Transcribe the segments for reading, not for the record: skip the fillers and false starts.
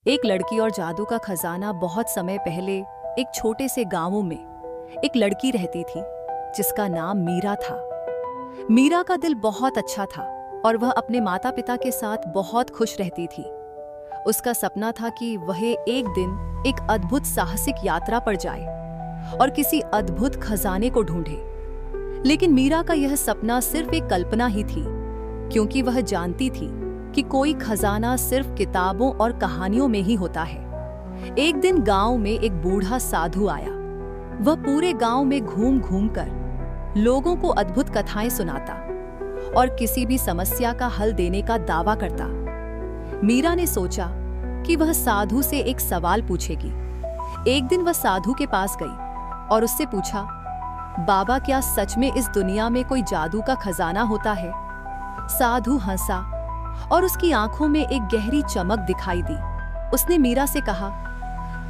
एक लड़की और जादू का खजाना। बहुत समय पहले एक छोटे से गांव में एक लड़की रहती थी जिसका नाम मीरा था। मीरा का दिल बहुत अच्छा था और वह अपने माता पिता के साथ बहुत खुश रहती थी। उसका सपना था कि वह एक दिन एक अद्भुत साहसिक यात्रा पर जाए और किसी अद्भुत खजाने को ढूंढे। लेकिन मीरा का यह सपना सिर्फ एक कल्पना ही थी, क्योंकि वह जानती थी कि कोई खजाना सिर्फ किताबों और कहानियों में ही होता है। एक दिन गांव में एक बूढ़ा साधु आया। वह पूरे गांव में घूम घूम कर लोगों को अद्भुत कथाएं सुनाता और किसी भी समस्या का हल देने का दावा करता। मीरा ने सोचा कि वह साधु से एक सवाल पूछेगी। एक दिन वह साधु के पास गई और उससे पूछा, बाबा, क्या सच में इस दुनिया में कोई जादू का खजाना होता है? साधु हंसा और उसकी आंखों में एक गहरी चमक दिखाई दी। उसने मीरा से कहा,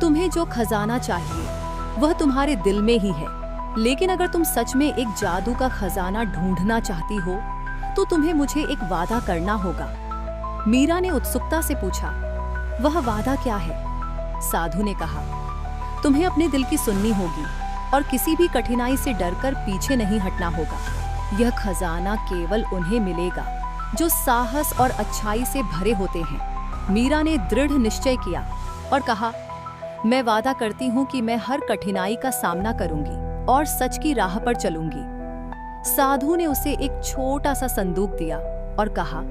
तुम्हें जो खजाना चाहिए वह तुम्हारे दिल में ही है, लेकिन अगर तुम सच में एक जादू का खजाना ढूंढना चाहती हो तो तुम्हें मुझे एक वादा करना होगा। मीरा ने उत्सुकता से पूछा, वह वादा क्या है? साधु ने कहा, तुम्हें अपने दिल की सुननी होगी और किसी भी कठिनाई से डरकर पीछे नहीं हटना होगा। यह खजाना केवल उन्हें मिलेगा जो साहस और अच्छाई से भरे होते हैं। मीरा ने दृढ़ निश्चय किया और कहा, मैं वादा करती हूँ कि मैं हर कठिनाई का सामना करूंगी और सच की राह पर चलूंगी। साधु ने उसे एक छोटा सा संदूक दिया और कहा,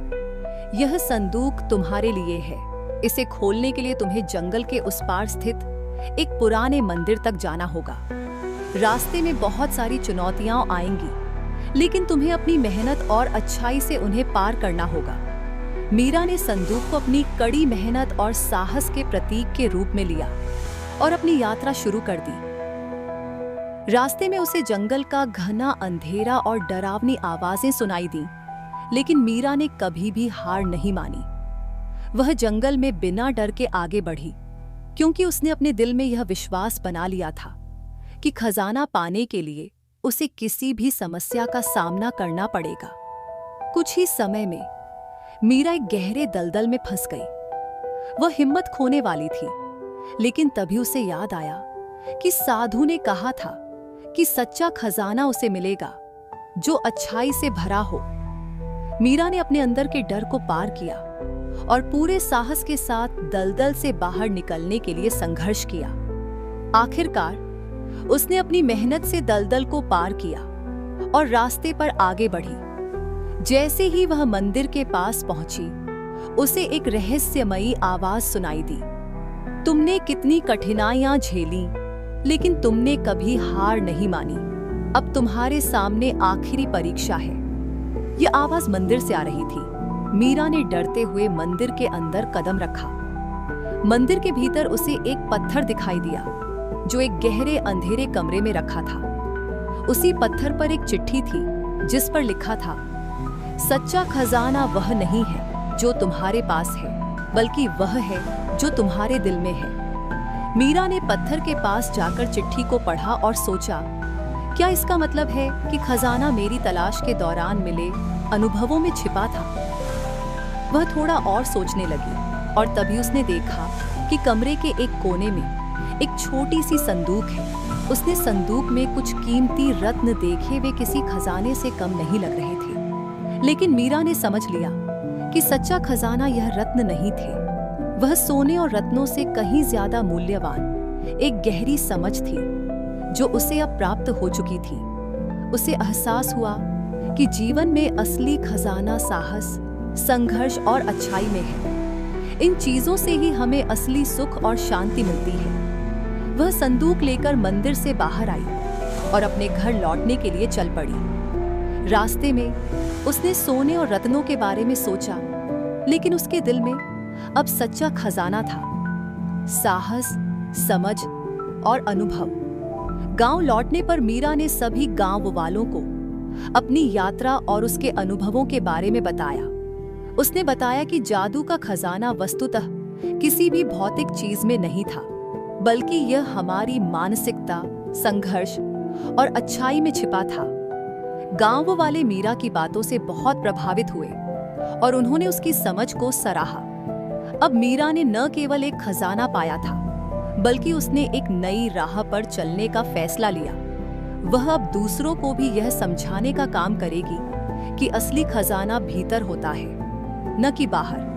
यह संदूक तुम्हारे लिए है। इसे खोलने के लिए तुम्हें जंगल के उस पार स्थित एक पुराने मंदिर तक जाना होगा। रास्ते में बहुत सारी चुनौतियां आएंगी, लेकिन तुम्हें अपनी मेहनत और अच्छाई से उन्हें पार करना होगा। मीरा ने संदूक को अपनी कड़ी मेहनत और साहस के प्रतीक के रूप में लिया और अपनी यात्रा शुरू कर दी। रास्ते में उसे जंगल का घना अंधेरा और डरावनी आवाजें सुनाई दी, लेकिन मीरा ने कभी भी हार नहीं मानी। वह जंगल में बिना डर के आगे बढ़ी, क्योंकि उसने अपने दिल में यह विश्वास बना लिया था कि खजाना पाने के लिए उसे किसी भी समस्या का सामना करना पड़ेगा। कुछ ही समय में मीरा एक गहरे दलदल में फंस गई। वह हिम्मत खोने वाली थी, लेकिन तभी उसे याद आया कि साधु ने कहा था कि सच्चा खजाना उसे मिलेगा जो अच्छाई से भरा हो। मीरा ने अपने अंदर के डर को पार किया और पूरे साहस के साथ दलदल से बाहर निकलने के लिए संघर्ष किया। आखिरकार उसने अपनी मेहनत से दलदल को पार किया और रास्ते पर आगे बढ़ी। जैसे ही वह मंदिर के पास पहुंची, उसे एक रहस्यमयी आवाज सुनाई दी, तुमने कितनी कठिनाइयां झेली, लेकिन तुमने कभी हार नहीं मानी। अब तुम्हारे सामने आखिरी परीक्षा है। यह आवाज मंदिर से आ रही थी। मीरा ने डरते हुए मंदिर के अंदर कदम रखा। मंदिर के भीतर उसे एक पत्थर दिखाई दिया जो एक गहरे अंधेरे कमरे में रखा था। उसी पत्थर पर एक चिट्ठी थी जिस पर लिखा था, सच्चा खजाना वह नहीं है जो तुम्हारे पास है, बल्कि वह है जो तुम्हारे दिल में है। मीरा ने पत्थर के पास जाकर चिट्ठी को पढ़ा और सोचा, क्या इसका मतलब है कि खजाना मेरी तलाश के दौरान मिले अनुभवों में छिपा था? वह थोड़ा और सोचने लगी और तभी उसने देखा कि कमरे के एक कोने में एक छोटी सी संदूक है। उसने संदूक में कुछ कीमती रत्न देखे, वे किसी खजाने से कम नहीं लग रहे थे। लेकिन मीरा ने समझ लिया कि सच्चा खजाना यह रत्न नहीं थे। वह सोने और रत्नों से कहीं ज्यादा मूल्यवान एक गहरी समझ थी जो उसे अब प्राप्त हो चुकी थी। उसे एहसास हुआ कि जीवन में असली खजाना साहस, संघर्ष और अच्छाई में है। इन चीजों से ही हमें असली सुख और शांति मिलती है। वह संदूक लेकर मंदिर से बाहर आई और अपने घर लौटने के लिए चल पड़ी। रास्ते में उसने सोने और रत्नों के बारे में सोचा, लेकिन उसके दिल में अब सच्चा खजाना था, साहस, समझ और अनुभव। गांव लौटने पर मीरा ने सभी गांव वालों को अपनी यात्रा और उसके अनुभवों के बारे में बताया। उसने बताया कि जादू का खजाना वस्तुतः किसी भी भौतिक चीज में नहीं था, बल्कि यह हमारी मानसिकता, संघर्ष और अच्छाई में छिपा था। गांव वाले मीरा की बातों से बहुत प्रभावित हुए और उन्होंने उसकी समझ को सराहा। अब मीरा ने न केवल एक खजाना पाया था, बल्कि उसने एक नई राह पर चलने का फैसला लिया। वह अब दूसरों को भी यह समझाने का काम करेगी कि असली खजाना भीतर होता है, न कि बाहर।